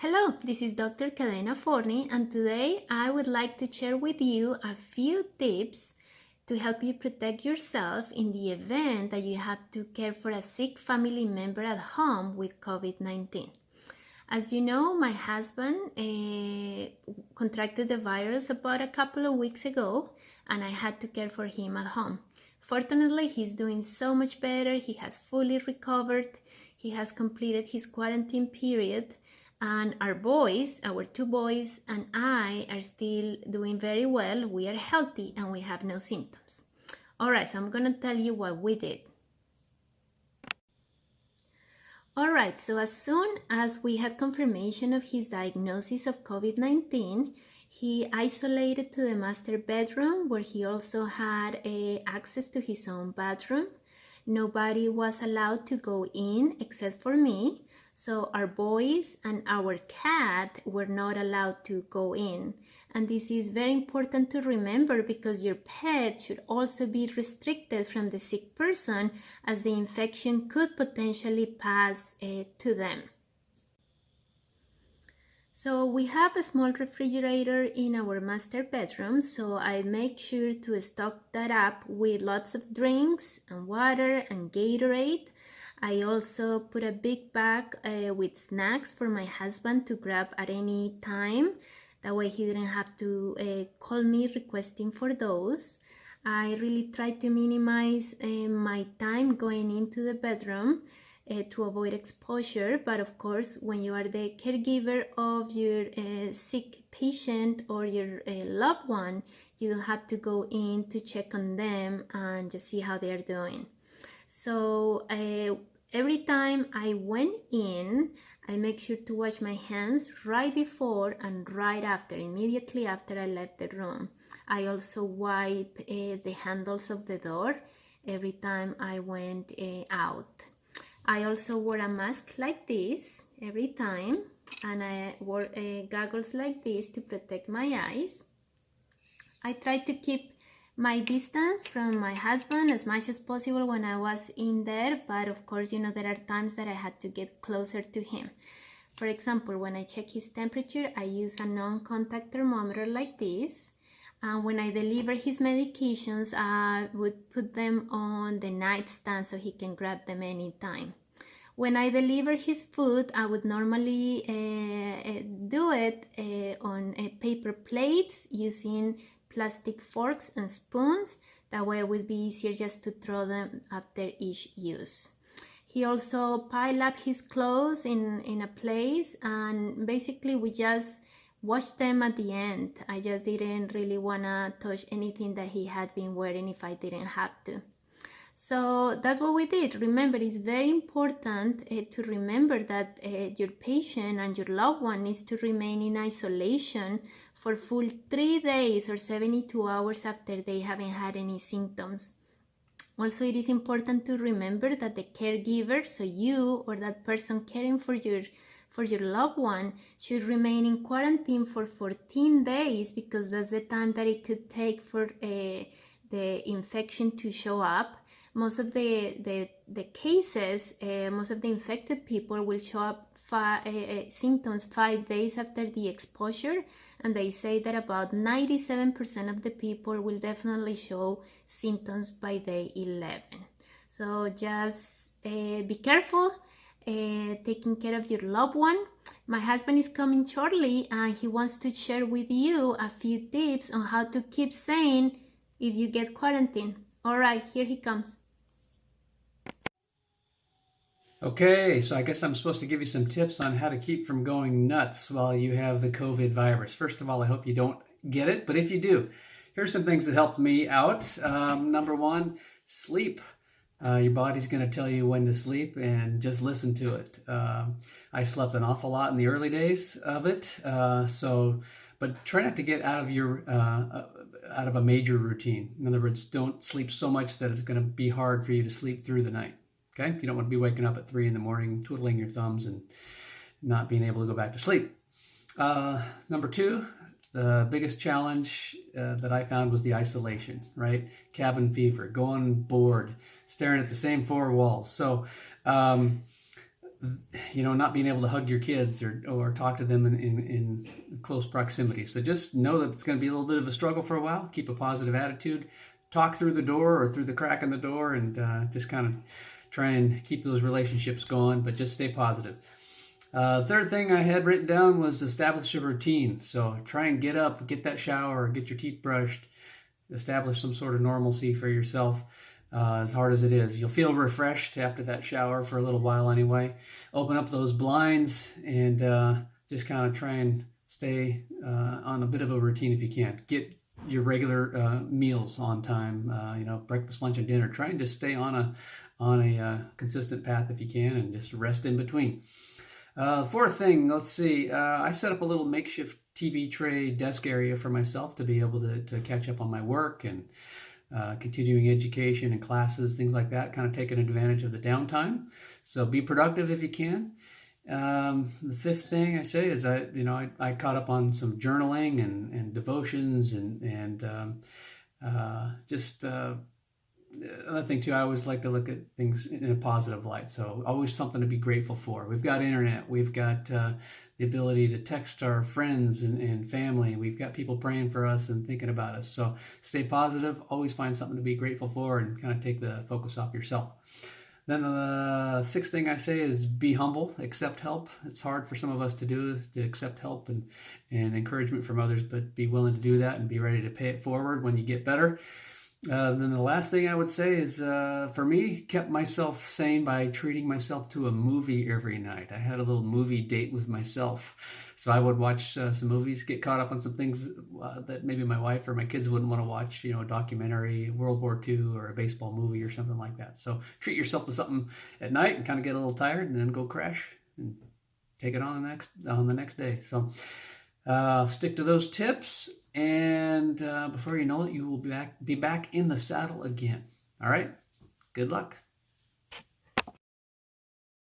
Hello, this is Dr. Cadena Forni, and today I would like to share with you a few tips to help you protect yourself in the event that you have to care for a sick family member at home with COVID-19. As you know, my husband contracted the virus about a couple of weeks ago, and I had to care for him at home. Fortunately, he's doing so much better. He has fully recovered. He has completed his quarantine period. And our two boys, and I are still doing very well. We are healthy and we have no symptoms. All right, so I'm going to tell you what we did. All right, so as soon as we had confirmation of his diagnosis of COVID-19, he isolated to the master bedroom where he also had access to his own bathroom. Nobody was allowed to go in except for me. So our boys and our cat were not allowed to go in. And this is very important to remember because your pet should also be restricted from the sick person as the infection could potentially pass to them. So we have a small refrigerator in our master bedroom, so I make sure to stock that up with lots of drinks and water and Gatorade. I also put a big bag with snacks for my husband to grab at any time. That way he didn't have to call me requesting for those. I really try to minimize my time going into the bedroom to avoid exposure, but of course when you are the caregiver of your sick patient or your loved one, you don't have to go in to check on them and just see how they are doing. So every time I went in, I make sure to wash my hands right before and right after, immediately after I left the room. I also wipe the handles of the door every time I went out. I also wore a mask like this every time, and I wore goggles like this to protect my eyes. I tried to keep my distance from my husband as much as possible when I was in there, but of course, you know, there are times that I had to get closer to him. For example, when I check his temperature, I use a non-contact thermometer like this. And when I deliver his medications, I would put them on the nightstand so he can grab them anytime. When I deliver his food, I would normally do it on paper plates using plastic forks and spoons. That way it would be easier just to throw them after each use. He also piled up his clothes in a place, and basically we just washed them at the end. I just didn't really want to touch anything that he had been wearing if I didn't have to. So that's what we did. Remember, it's very important to remember that your patient and your loved one needs to remain in isolation for full 3 days or 72 hours after they haven't had any symptoms. Also, it is important to remember that the caregiver, so you or that person caring for your loved one, should remain in quarantine for 14 days because that's the time that it could take for the infection to show up. Most of the cases, most of the infected people will show up symptoms 5 days after the exposure, and they say that about 97% of the people will definitely show symptoms by day 11. So just be careful taking care of your loved one. My husband is coming shortly and he wants to share with you a few tips on how to keep sane if you get quarantined. All right, here he comes. Okay, so I guess I'm supposed to give you some tips on how to keep from going nuts while you have the COVID virus. First of all, I hope you don't get it, but if you do, here's some things that helped me out. Number one, sleep. Your body's going to tell you when to sleep, and just listen to it. I slept an awful lot in the early days of it, but try not to get out of a major routine. In other words, don't sleep so much that it's going to be hard for you to sleep through the night. Okay, you don't want to be waking up at 3 in the morning, twiddling your thumbs and not being able to go back to sleep. Number two, the biggest challenge that I found was the isolation, right? Cabin fever, going bored, staring at the same four walls. So not being able to hug your kids or talk to them in close proximity. So just know that it's going to be a little bit of a struggle for a while. Keep a positive attitude. Talk through the door or through the crack in the door, and just kind of try and keep those relationships going, but just stay positive. Third thing I had written down was establish a routine. So try and get up, get that shower, get your teeth brushed, establish some sort of normalcy for yourself. As hard as it is, you'll feel refreshed after that shower for a little while anyway. Open up those blinds and just kind of try and stay on a bit of a routine if you can. Get your regular meals on time, breakfast, lunch, and dinner. Try and just stay on a consistent path if you can, and just rest in between. Fourth thing, let's see. I set up a little makeshift TV tray desk area for myself to be able to catch up on my work and continuing education and classes, things like that, kind of taking advantage of the downtime. So be productive if you can. The fifth thing I say is I caught up on some journaling and devotions and just another thing too, I always like to look at things in a positive light. So always something to be grateful for. We've got internet. We've got the ability to text our friends and family. We've got people praying for us and thinking about us. So stay positive. Always find something to be grateful for and kind of take the focus off yourself. Then the sixth thing I say is be humble, accept help. It's hard for some of us to do, to accept help and encouragement from others, but be willing to do that and be ready to pay it forward when you get better. Then the last thing I would say is, for me, kept myself sane by treating myself to a movie every night. I had a little movie date with myself. So I would watch some movies, get caught up on some things that maybe my wife or my kids wouldn't want to watch, a documentary, World War II, or a baseball movie or something like that. So treat yourself to something at night and kind of get a little tired and then go crash and take it on the next day. So stick to those tips. And before you know it, you will be back in the saddle again. All right? Good luck.